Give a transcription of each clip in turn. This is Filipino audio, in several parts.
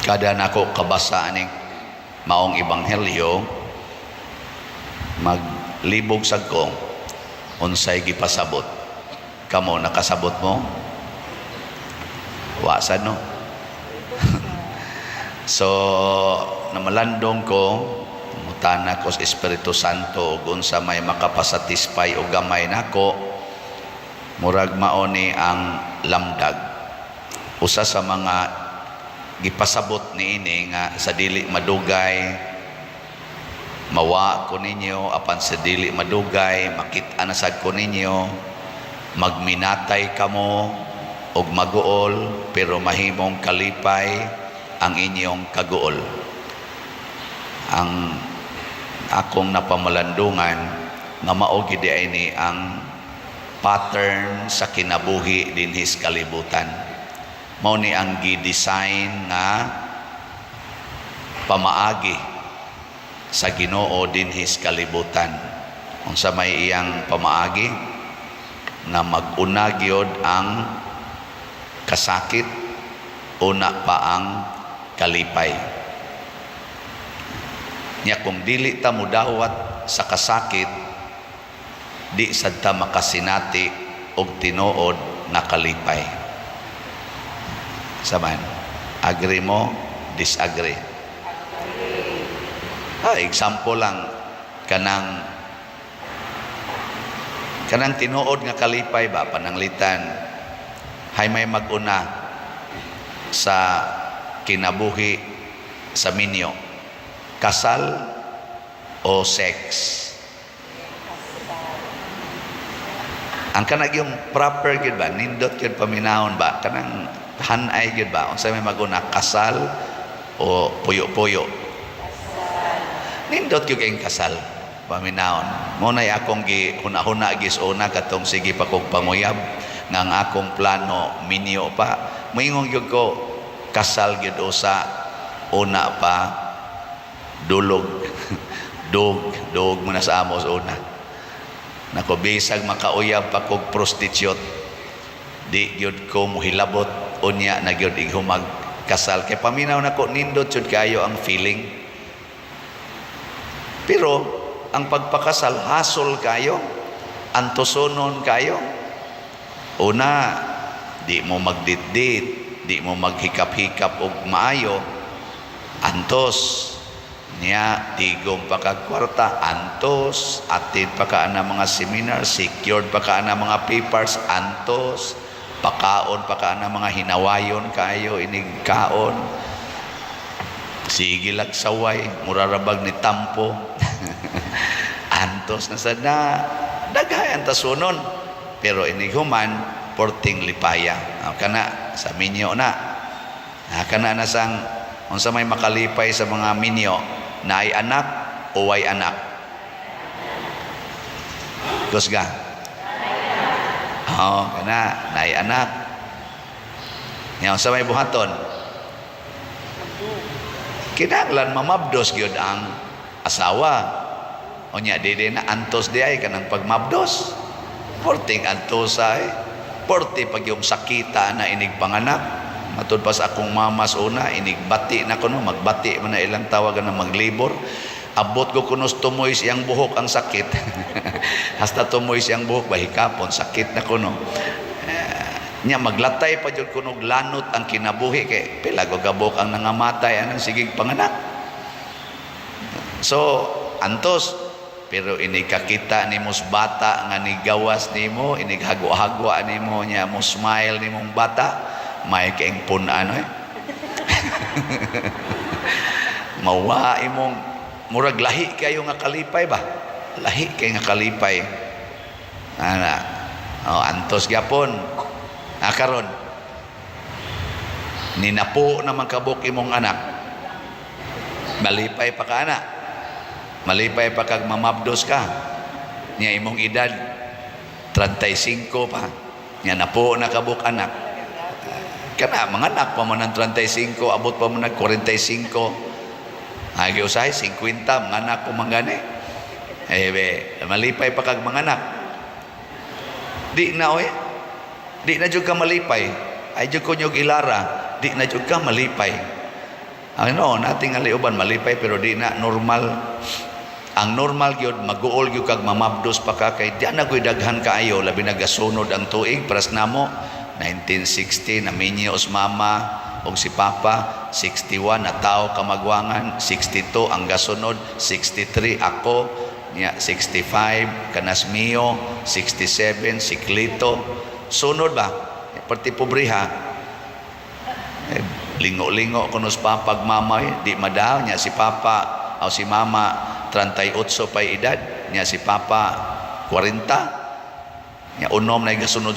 Kada nako kabasa aning maong ebanghelyo, maglibog sad ko unsay gipasabot. Kamo nakasabot mo? Wa sad no. So namalandong ko, mutana ko sa Espiritu Santo ug unsa may makapasatisfy og gamay nako, murag mao ni ang lamdag. Usa sa mga gipasabot niini nga sa dili madugay mawa ko ninyo, apan sa dili madugay makit-an na sad ko ninyo, magminatay kamo og maguol pero mahimong kalipay ang inyong kaguol. Ang akong napamalandungan nga mao gid ni ang pattern sa kinabuhi dinhis kalibutan. Mao ni ang gi-design nga pamaagi sa Ginoo dinhis kalibutan. Unsa may iyang pamaagi na mag-una gyud ang kasakit, una pa ang kalipay. Nya kung dili ta mudawat sa kasakit, di sad ta makasinati og tinuod nga kalipay. Saman, agree mo, disagree? Example lang, kanang tinuod nga kalipay ba, pananglitan, hay may mag-una sa kinabuhi sa minyo, kasal o sex? Ang kanang yung proper gyud ba, nindot gyud paminahon ba, kanang hanay gyud ba, unsa may mag-una, kasal o puyo-puyo? Nindot gyud kay kasal paminahon. Mo nay akong gi huna-huna gisuna katong sige pa kog panguyab nga ang akong plano minyo pa. Moingon gyud ko kasal gyud usa, una pa dulog dog muna sa amos una. Nako bisag makauyab pa kog prostitute, di gyud ko muhilabot unya na gyud ighumag kasal kay paminaw nako nindot jud kayo ang feeling. Pero ang pagpakasal hasol kayo, antosonon kayo. Una, di mo magdit-dit, di mo maghikap-hikap og maayo, antos niya tigom pa kag kwarta, antos atid pa ka na mga seminar, secured pa ka na mga papers, antos pakaon pa ka na mga hinawayon kayo inig kaon, sige lagsaway murarabag ni tampo antos na sad na daghay ang tasunon, pero inig human porting lipaya. Kana sa minyo na kana na sang unsa may makalipay sa mga minyo, na ay anak o way anak? Kusga? Kana na ay anak. Nya unsa may buhaton? Kinahanglan mamabdos gyud ang asawa. Onya dili na antos di ay kanang pagmabdos. Porting antosay, porti pag yung sakita na inig panganak. Matud pa sa akong mamas una, inigbati na kuno, magbati man na ilang tawagan na maglibor. Abot ko kunos tumoy siyang buhok ang sakit. Hasta tumoy siyang buhok, bahikapon, sakit na kuno. Nya maglatay pa jud kuno lanot ang kinabuhi kay pila ko gabok ang nangamatay anang sigig panganak. So antos, pero inikakita ni mos bata nga nigawas nimo, inighagwa-hagwa nimo nya mo smile nimong bata, may kaing punan mawa imong murag lahi kayo nga kalipay ba, lahi kay nga kalipay ana. Antos gyapon karon ninapo na magkabuk imong anak, malipay pa ka anak, malipay pa kag mamabdos ka niya imong edad 35 pa niya napo na kabuk anak. Kana mga anak pa man ng 35, abot pa man ng 45, agi usahay 50 mga anak ko mangani malipay pa kag mga anak. Di na di na jud ka malipay, ay jud ko nyog ilara, di na jud ka malipay. Ano, nating aliuban malipay pero di na normal. Ang normal gyud maguol gyud kag mamabdos pa ka kay di na koy daghan kaayo labi nagasunod ang tuig paras namo. 1960 na minyo os mama og si papa, 61 na tao kamagwangan, 62 ang gasunod, 63 ako, nya 65 kanas miyo, 67 si Clito. Sunod ba? Perti pobriha. Lingo-lingo kuno sa papa mamay, di madaw nya si papa o si mama 38 pa edad, nya si papa 40. Nya unom na gasunod,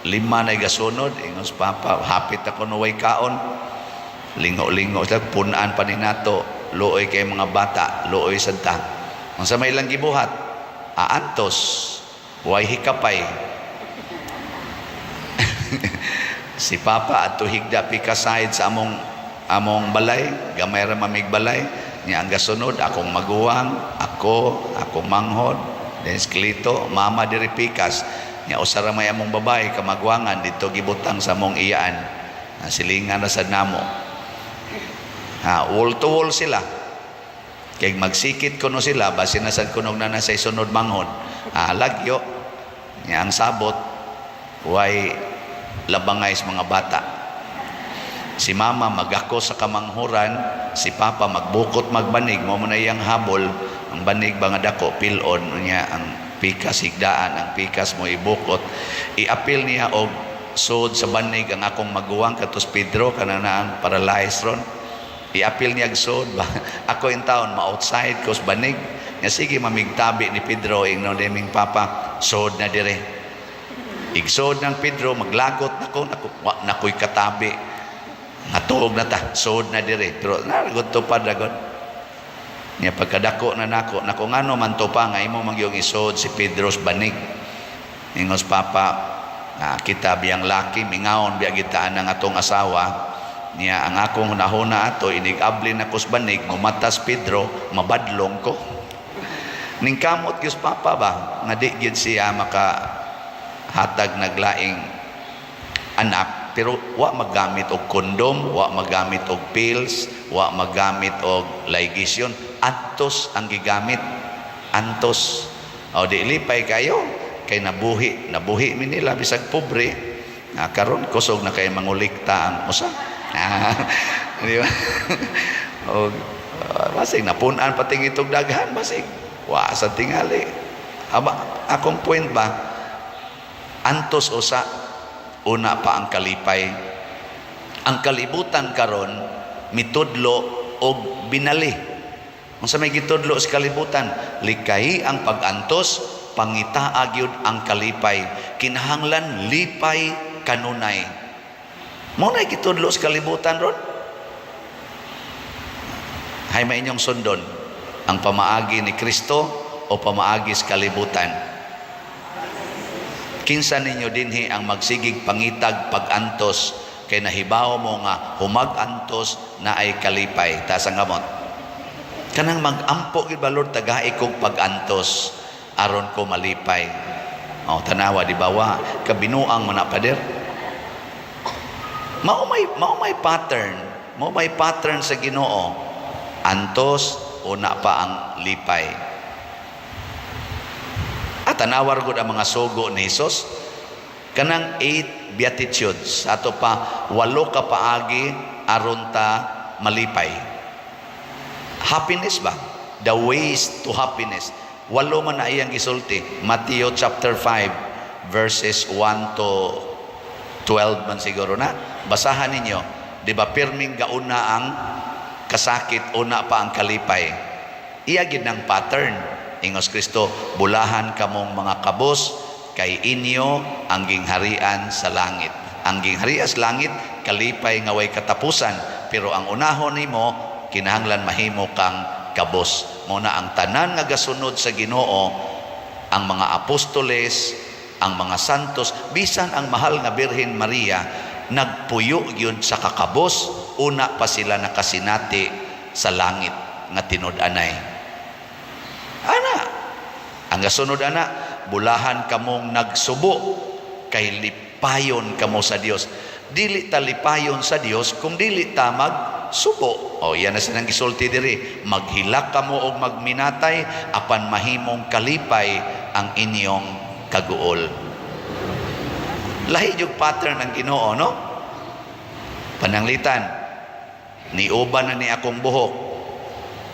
5 na gasunod, ingos papa hapit ako no way kaon. Lingo-lingo sa punaan pa ni nato, looy kay mga bata, looy sadta. Unsa may lang gibuhat? Aantos, way hikapay. Si papa at tuhigda pikaside sa among balay, gamay ra mamig balay, niya ang gasunod akong maguwang, akong manghod, then Clito, mama diri pikas. Nya usara may among babae kamagwangan dito gibutang sa among iyaan. Silingan na sad namo. Wall to wall sila. Kay magsikit kuno sila basin na sad kunog na sa sunod manghod. Lagyo. Nya ang sabot way labangay sa mga bata. Si mama magako sa kamanghuran, si papa magbukot magbanig, mo na iyang habol, ang banig ba nga dako pilon niya ang pikas higdaan, ang pikas mo ibukot, iapil niya og sud sa banig ang akong maguwang katus Pedro kananaan paralyzed ron. Iapil niya og sud ba ako in town ma-outside ko sa banig. Nya sige mamigtabi ni Pedro ingnon deming papa, sud na dire. Igsod ng Pedro maglagot nakoy katabi. Natuog na ta, sud na dire. Pero nagod to pa dagon. Nya pagkadako na nako ngano man to pa nga imo magyong isod si Pedro's banig. Ingos papa, kita biyang laki mingaon biya gitaan ng atong asawa. Niya ang akong nahuna ato inigabli na kus banig mumatas Pedro mabadlong ko. Ning kamot gyud papa ba nga di gyud siya maka hatag naglaing anak pero wa magamit og kondom, wa magamit og pills, wa magamit og ligation. Antos ang gigamit. Antos. O di lipay kayo kay nabuhi mi nila bisag pobre. Karon kusog na kay mangulikta ang usa. Di ba? O basig napunan pating itog daghan basig. Wa sa tingali. Akong point ba? Antos usa, una pa ang kalipay. Ang kalibutan karon mitudlo og binali. Unsa may gitudlo sa kalibutan? Likay ang pag-antos, pangitaa gyud ang kalipay. Kinahanglan lipay kanunay. Mao na gitudlo sa kalibutan ron. Hay mainyong sundon ang pamaagi ni Kristo o pamaagi sa kalibutan. Kinsa ninyo dinhi ang magsigig pangitag pag-antos kay nahibaw mo nga humag-antos na ay kalipay ta sa ngamot. Kanang mag-ampo gid ba Lord tagai kog pag-antos aron ko malipay. Tanawa di ba wa kabinuang man na pader. Mao may pattern, mao may pattern sa Ginoo. Antos una pa ang lipay. At tanawar gud ang mga sugo ni Hesus kanang 8 beatitudes ato pa 8 ka paagi aron ta malipay. Happiness ba? The ways to happiness. 8 man na iyang gisulti. Matthew chapter 5 verses 1 to 12 man siguro na. Basahan ninyo. Di ba pirming gauna ang kasakit, una pa ang kalipay. Iyagid ng pattern. Ingos Kristo, bulahan kamong mga kabos, kay inyo ang gingharian sa langit. Ang gingharian sa langit, kalipay nga way katapusan. Pero ang unahon nimo, kinahanglan mahimo kang kabos. Muna ang tanan nga gasunod sa Ginoo, ang mga apostoles, ang mga santos, bisan ang mahal nga Birhen Maria, nagpuyo yun sa kakabos, una pa sila nakasinati sa langit nga tinud-anay. Ang gasunod bulahan kamong nagsubo, kay lipayon kamo sa Dios. dili talipayon sa Dios kung dili ta magsubo. O yan na sinang gisulti diri, maghilak kamo og magminatay apan mahimong kalipay ang inyong kaguol. Lahi yung pattern ng Ginoo, no? Pananglitan, niuban na ni akong buhok.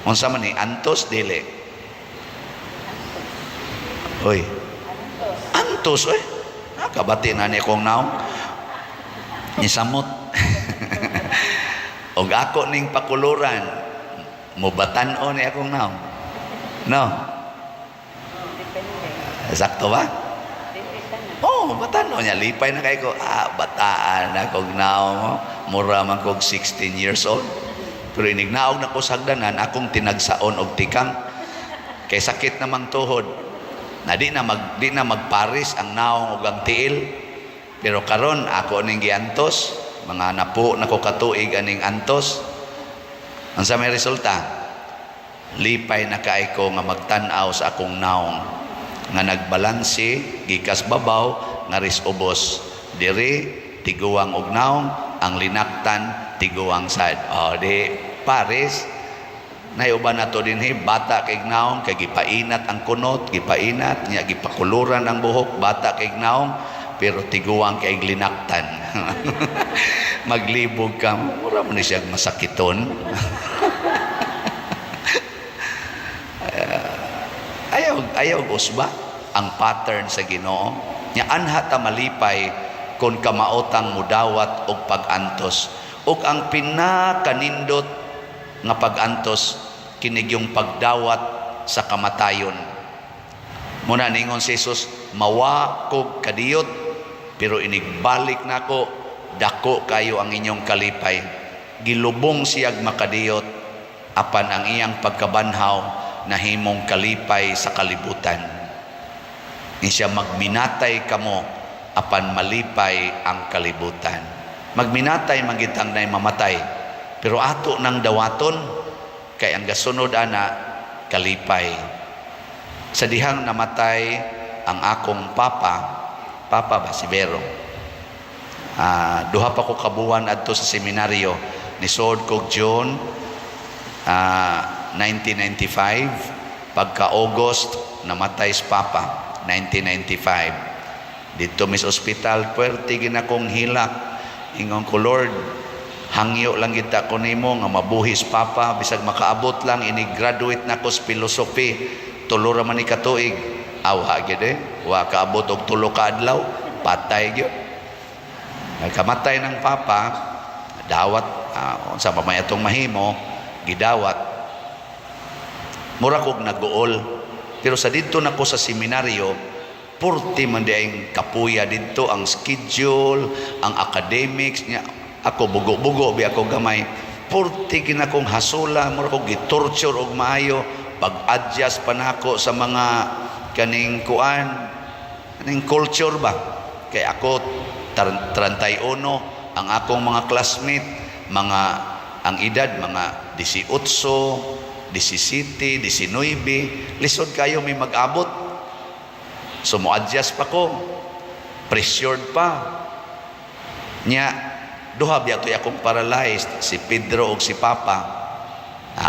Unsa man ni antos dili? Oy. Antos, oy. Kabati na ni akong naong. Nisamot. Og ako ning pakuluran, mubatan-o ni akong naong. No? Sakto ba? Oh, batano niya. Lipay na kayo ko. Bataan na kog naong. Mura man kog 16 years old. Pero inignaog na ko sa hagdanan, akong tinagsaon og tikang. Kay sakit namang tuhod. Na di na magparis ang naong ug ang tiil. Pero karon ako ning giantos, mga napo na ko katuig aning antos. Ang sa may resulta, lipay na kay ko nga magtan-aw sa akong naong nga nagbalanse gikas babaw nga ris ubos diri tiguang og naong, ang linaktan tiguang sad. Di pares nayuban nato dinhi bata kay naong kay gipainat ang kunot, gipainat nya gipakuluran ang buhok, bata kay naong pero tiguang kay linaktan. Maglibog ka, mura mo ni siya masakiton. Ayaw usba ang pattern sa Ginoo. Nya anha ta malipay kung kamaotang mudawat og pag-antos. Ug ang pinakanindot nga pag-antos kinig yung pagdawat sa kamatayon. Muna ningon si Jesus, mawa kog kadiyot pero inigbalik nako, dako kayo ang inyong kalipay. Gilubong siyag makadiyot apan ang iyang pagkabanhaw nahimong kalipay sa kalibutan. Ni siya magminatay kamo apan malipay ang kalibutan. Magminatay magitang nay mamatay, pero ato nang dawaton kay ang gasunod ana kalipay. Sa dihang namatay ang akong papa ba si Bero. Duha pa ko kabuwan adto sa seminaryo ni Sod kog John 1995, pagka August namatay si Papa 1995 dito mis hospital. Puwerte ginakong hilak, ingon ko, Lord, hangyo lang kita ko nimo nga mabuhis Papa bisag makaabot lang ini-graduate na ko sa philosophy, tulo ra man ni katuig. Wa gyud wa kaabot og tulo ka adlaw, patay gyud. Nagkamatay ng Papa, dawat sa pamay atong mahimo gidawat, mura kog naguol. Pero sa dito na ko sa seminaryo, purti man diayng kapuya dito ang schedule, ang academics niya. Ako bugo-bugo bi ako gamay, purti ginakong hasula, mura kog gitorture og maayo, pag-adjust pa nako sa mga kaning culture ba. Kay ako 31, ang akong mga classmate, ang edad mga 18, 17, 19, lisod kayo may mag-abot. So mo-adjust pa ko, pressured pa. Nya, duha biya to akong paralyzed, si Pedro o si Papa.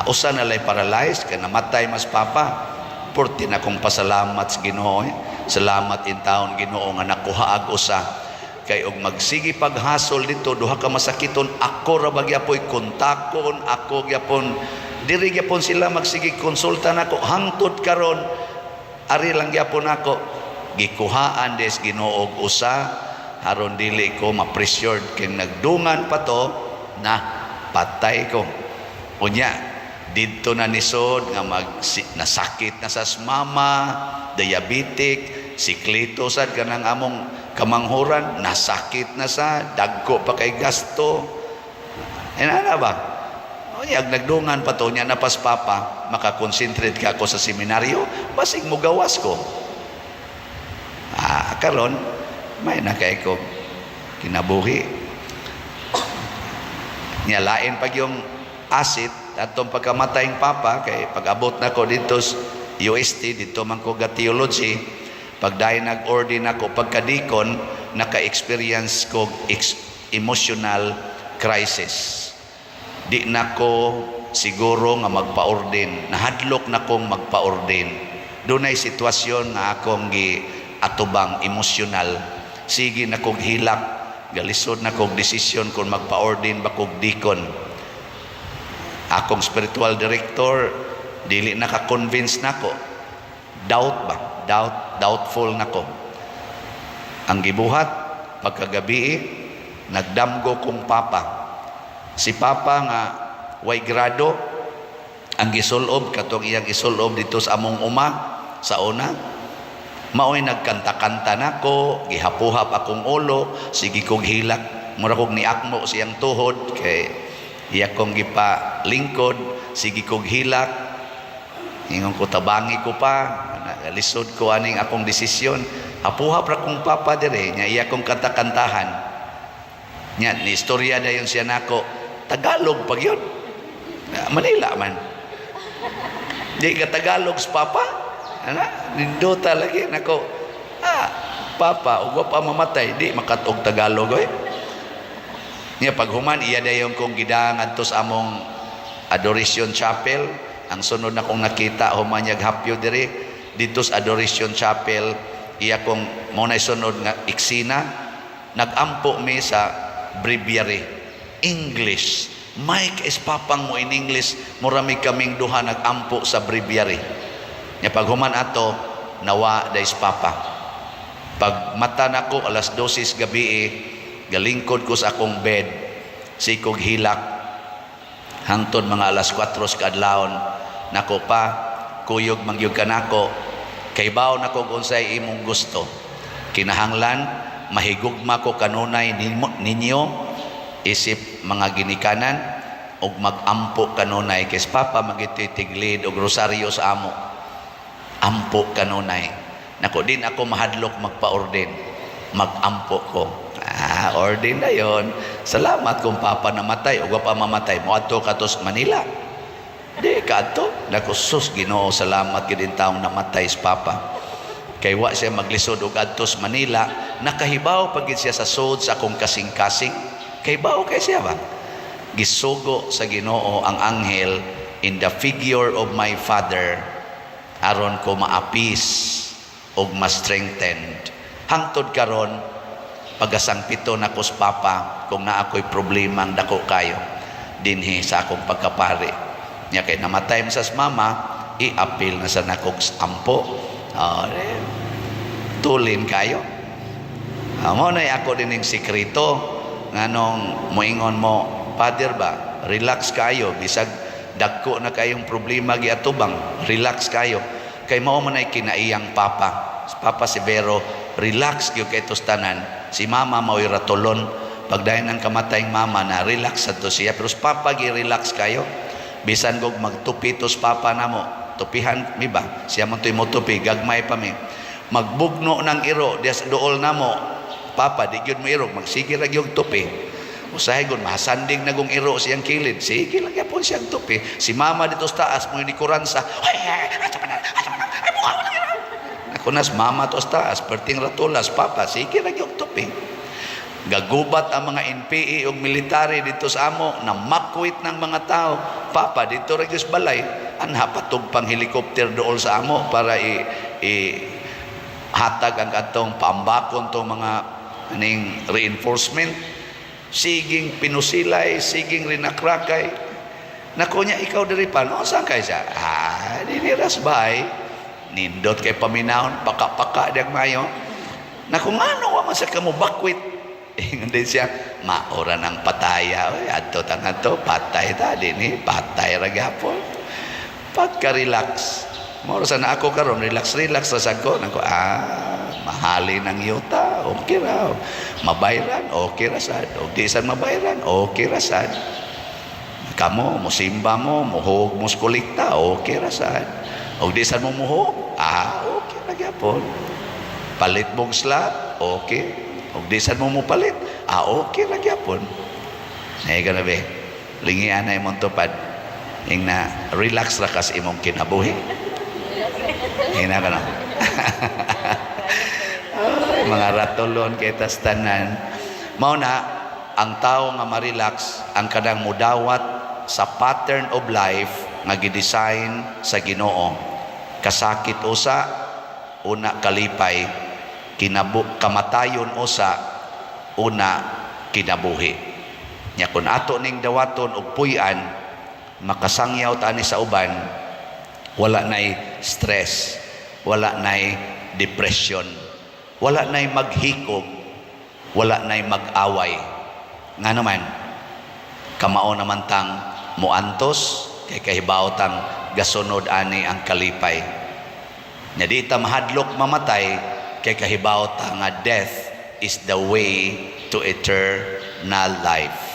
Usa na lay paralyzed, kaya namatay mas Papa. Porti na kong pasalamat sa Ginoo. Salamat in taon Ginoo nga nakuha ag usa. Kay og magsigi paghasol dito, duha ka masakiton, ako ra bagyapoy kontakon, ako gyapon diri gyapon sila magsigi konsulta nako hangtod karon ari lang gyapon ako gikuhaan des Ginoo og usa aron dili ko ma-pressured kay nagdungan pa to na patay ko. Unya didto na nisod nga nasakit na sa mama, diabetic, siklito sad kanang among kamanghuran, nasakit na sa dagko pa kay gasto. Ana ba? Ag nagdungan pa to niya na pas Papa, makakonsentrate ka ako sa seminaryo, basig mo gawas ko. Karon may nakay ko kinabuhi. Nyalain pag yung asit atong pagkamatayng Papa, kay pag-abot na ko dito UST, dito man ko ga theology. Pag dahil nag-ordin ako pagkadikon, naka-experience ko emotional crisis. Di na ko siguro nga magpa-ordain. Nahadlok na kong magpa-ordain. Dunay sitwasyon nga akong atubang emosyonal. Sige na kong hilak. Galisod na kong desisyon kung magpa-ordain ba kong deacon. Akong spiritual director, dili naka-convince na ko. Doubt ba? Doubtful na ko. Ang gibuhat, pagkagabi, nagdamgo kong papa. Si papa nga way grado, ang gisulob, katong iyang isulob dito sa among uma, sa una, maoy nagkanta-kanta na ko, gihapuhap akong ulo, sige kong hilak, mura kong niakmo siyang tuhod, kay iya kong gipa lingkod, sige kong hilak, ingon ko tabangi ko pa, lisod ko aning akong desisyon, hapuhap ra kong papa dire, nya iya kong kanta-kantahan, nya ni istorya na yun siya nako, Tagalog pag yun, Manila man, di ka Tagalog sa papa, nindota lagi nako, papa ug pa mamatay di makatog Tagalog oy. Nya paghuman iya dayon kong gidang adto sa among Adoration Chapel. Ang sunod na kong nakita human yag hapyo diri dito sa Adoration Chapel, iya kong mo na sunod nga eksena, nagampo mi sa breviary English. Mike is papang mo in English, murami kaming duha nagampo sa breviary. Nya paghuman ato nawa dais papa. Pag mata nako alas 12 gabi galingkod ko sa akong bed, sikog hilak hangtod mga alas 4 kadlawon nako pa kuyog mangyug kanako kay bawo nako unsay imong gusto, kinahanglan mahigugma ko kanunay ninyo isip mga ginikanan og magampo kanunay kay papa magititiglid og rosaryo sa amo, ampo kanunay nako din ako mahadlok magpa-ordain, magampo ko. Ordain na yon. Salamat kung papa namatay o pa mamatay mo ato katos Manila. Di ka ato. Nako sus Ginoo, salamat gid in taong namatay sa papa. Kay wa siya maglisod og adtos Manila, nakahibaw pagid siya sa sud sa akong kasing-kasing. Kay bao kay siya ba? Gisugo sa Ginoo ang anghel in the figure of my father aron ko maapis og ma-strengthened. Hangtod karon pagasangpito na ko sa papa kung na ako'y problema ang dako kayo dinhi sa akong pagkapari. Nya kay namatay sa mama, i-appeal na sa nakog ampo. Tulin kayo. Mo na ako din yung sikreto nganong moingon mo, Father ba, relax kayo, bisag dagko na kayong problema giatubang, relax kayo. Kay mao man ay kinaiyang papa. Papa si Vero, relax gyud kay tustanan. Si mama mao'y ratulon. Pagdayon ng kamatayang mama na relax sa to siya. Pero papa gi-relax kayo. Bisan kog magtupi tos papa na mo. Tupihan mi ba? Siya mo to'y mo tupi. Gagmay pa mi. Magbugno ng iro. Dias dool na mo. Papa, di gyud mo iro. Magsige ra gyud tupi. Usahay gud mahasanding na gong iro siyang kilid. Sige lang yapon siyang tupi. Si mama dito sa taas mo ni kuransa. Kunas mama to sa taas, perting ratulas, papa, sige lang yung tupi. Gagubat ang mga NPA o military dito sa amo, na makwit ng mga tao. Papa, dito rin yung balay, anhapatog pang helikopter doon sa amo para hatag ang katong pambakon to mga reinforcement. Siging pinusilay, siging rinakrakay. Naku niya, ikaw diri pa, no? Saan kayo siya? Diniras bay. Nindot kay paminahon, paka-paka diag mayo. Na kung ano man sa kamo bakwit. Ingon din siya, maora ng pataya. Adto tangadto, patay ta dinhi, patay ra gyapon. Pagka-relax. Maora sa na ako karon, relax ra sad ko. Nako, mahalin ang yuta, okay ra. Mabayran, okay ra sad. O di sad mabayran, okay ra sad. Kamo, musimba mo, muhog mo kolekta, okay ra sad. O di sad mo muhog, okay na gyapon. Palit mong slot, okay. O di sad mo palit, okay na gyapon. Nay ganabe, lingian na imong tupad. Ing na relax ra kas imong kinabuhi. Ina kana. Mga ratulon kay tas tanan. Mao na ang tao nga ma-relax ang kadang mudawat sa pattern of life nga gidesign sa Ginoo. Kasakit usa, una kalipay, kamatayon usa, una kinabuhi. Nya kun ato ning dawaton og puy-an, makasangyaw tani sa uban, wala nay stress, wala nay depression, wala nay maghikog, wala nay mag-away. Nga naman, kamao naman tang muantos, kay kahibaw tang gasunod ani ang kalipay. Nya di ta mahadlok mamatay, kay kahibaw ta nga death is the way to eternal life.